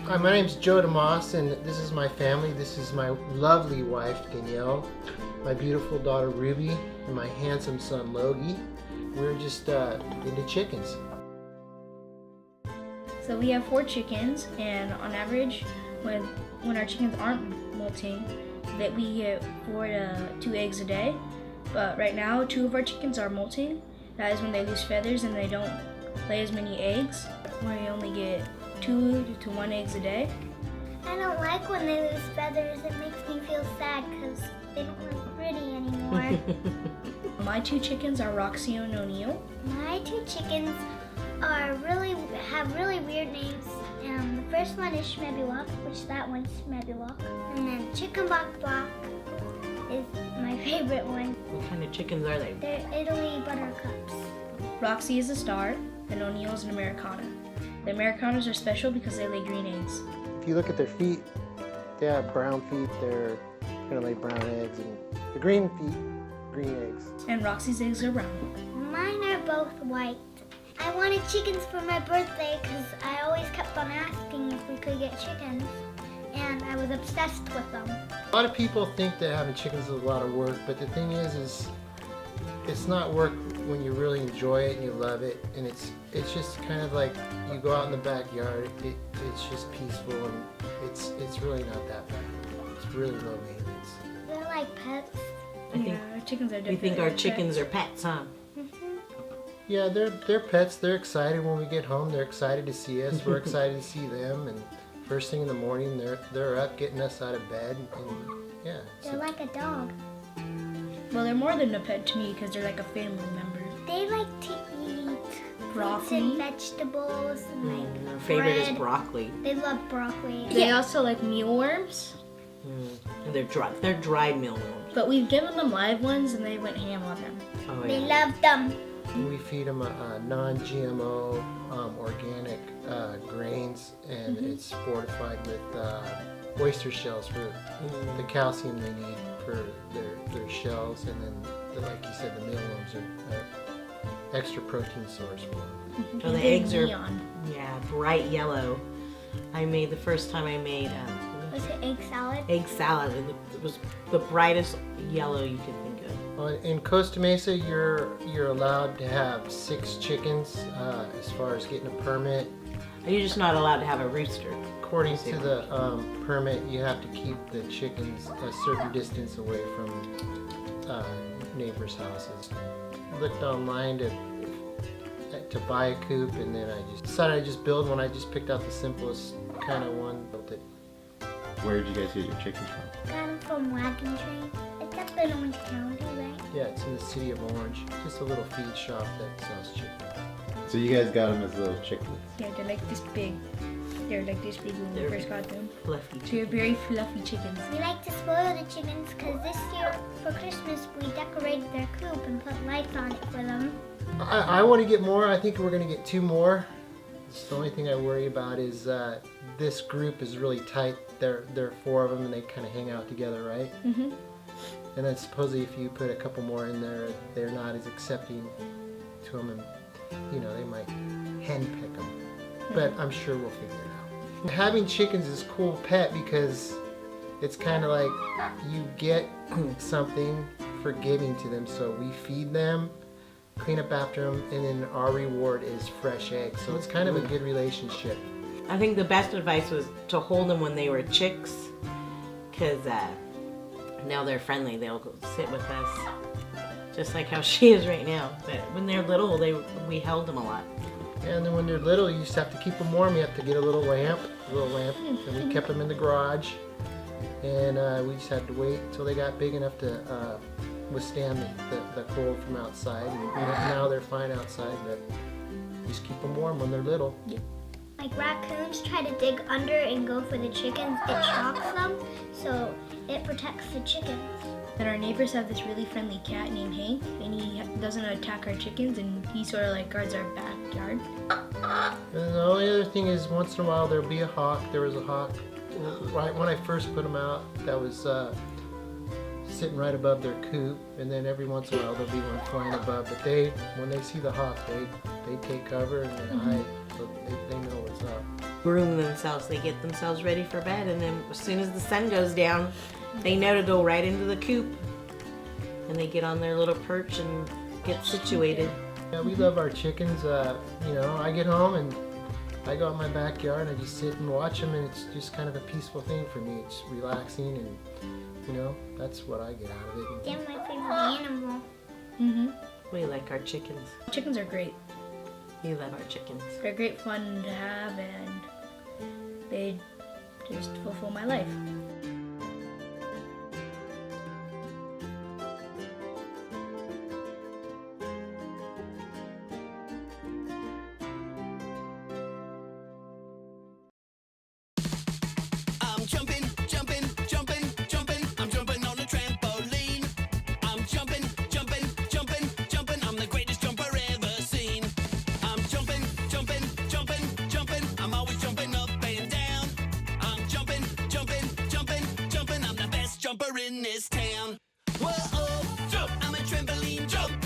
Hi, my name's Joe DeMoss, and this is my family. This is my lovely wife, Danielle, my beautiful daughter, Ruby, and my handsome son, Logie. We're just into chickens. So we have 4 chickens, and on average, when our chickens aren't molting, that we get 4 to 2 eggs a day. But right now, 2 of our chickens are molting. That is when they lose feathers and they don't lay as many eggs. We only get 2 to 1 eggs a day. I don't like when they lose feathers. It makes me feel sad because they don't look pretty anymore. My 2 chickens are Roxy and O'Neill. My 2 chickens have really weird names. The first one is Schmebulok, which that one's Schmebulok. And then Chicken Bok Block is my favorite one. What kind of chickens are they? They're Italy Buttercups. Roxy is a star, and O'Neill is an Americana. The Americanas are special because they lay green eggs. If you look at their feet, they have brown feet. They're going to lay brown eggs, and the green feet, green eggs. And Roxy's eggs are brown. Mine are both white. I wanted chickens for my birthday because I always kept on asking if we could get chickens, and I was obsessed with them. A lot of people think that having chickens is a lot of work, but the thing is it's not work when you really enjoy it and you love it, and it's just kind of like you go out in the backyard. It's just peaceful, and it's really not that bad. It's really low maintenance. They're like pets. Our chickens are different. We think our chickens are pets, huh? Yeah, they're pets. They're excited when we get home. They're excited to see us. We're excited to see them. And first thing in the morning, they're up getting us out of bed. And yeah, They're like a dog. Well, they're more than a pet to me because they're like a family member. They like to eat fruits and vegetables and like Our favorite bread. is broccoli. They love broccoli. They also like mealworms, And they're dried mealworms. but we've given them live ones and they went ham on them. Oh, They yeah. love them. we feed them non-GMO, organic grains, and it's fortified with oyster shells for the calcium they need for their shells, and then, like you said, the mealworms are extra protein source for them. Oh, the They're eggs are neon. bright yellow. The first time I made Was it egg salad? egg salad, and it was the brightest yellow you could think of. In Costa Mesa, you're allowed to have 6 chickens as far as getting a permit. You're just not allowed to have a rooster. According to the permit, you have to keep the chickens a certain distance away from neighbors' houses. I looked online to buy a coop, and then I just decided I'd just build one. I just picked out the simplest kind of one, built it. Where did you guys get your chickens from? Got them from Wagon Train. It's up in Orange County, right? Yeah, it's in the city of Orange. Just a little feed shop that sells chickens. So you guys got them as little chicklets. Yeah, they're like this big. They're like this big when we They're first got them. Fluffy. So they're very fluffy chickens. We like to spoil the chickens because this year for Christmas we decorated their coop and put lights on it for them. I want to get more. I think we're going to get 2 more. It's the only thing I worry about is this group is really tight. There are 4 of them, and they kind of hang out together, right? Mm-hmm. And then supposedly if you put a couple more in there, they're not as accepting to them, and they might henpeck them. But I'm sure we'll figure it out. Having chickens is a cool pet because it's kind of like you get something for giving to them. So we feed them, clean up after them, and then our reward is fresh eggs. So it's kind of a good relationship. I think the best advice was to hold them when they were chicks, because now they're friendly. They'll go sit with us, just like how she is right now. But when they're little, we held them a lot. And then when they're little, you just have to keep them warm. You have to get a little lamp, and we kept them in the garage. And we just had to wait until they got big enough to withstand the cold from outside. And now they're fine outside, but just keep them warm when they're little. Like raccoons try to dig under and go for the chickens, it shocks them, so it protects the chickens. And our neighbors have this really friendly cat named Hank, and he doesn't attack our chickens, and he sort of like guards our backyard. And the only other thing is once in a while there'll be a hawk. There was a hawk right when I first put them out that was sitting right above their coop, and then every once in a while there'll be one flying above. But when they see the hawk, they take cover and they hide. so they know what's up. Groom themselves. They get themselves ready for bed, and then as soon as the sun goes down, they know to go right into the coop, and they get on their little perch and get situated. Yeah, we love our chickens. You know, I get home and I go out in my backyard and I just sit and watch them, and it's just kind of a peaceful thing for me. It's relaxing, and you know, that's what I get out of it. They're my favorite animal. Mm-hmm. We like our chickens. Chickens are great. We love our chickens. They're great fun to have, and they just fulfill my life. I'm jumping, jumping, jumping, jumping. I'm jumping on a trampoline. I'm jumping, jumping, jumping, jumping. I'm the greatest jumper ever seen. I'm jumping, jumping, jumping, jumping. I'm always jumping up and down. I'm jumping, jumping, jumping, jumping. I'm the best jumper in this town. Whoa, jump! I'm a trampoline jumper.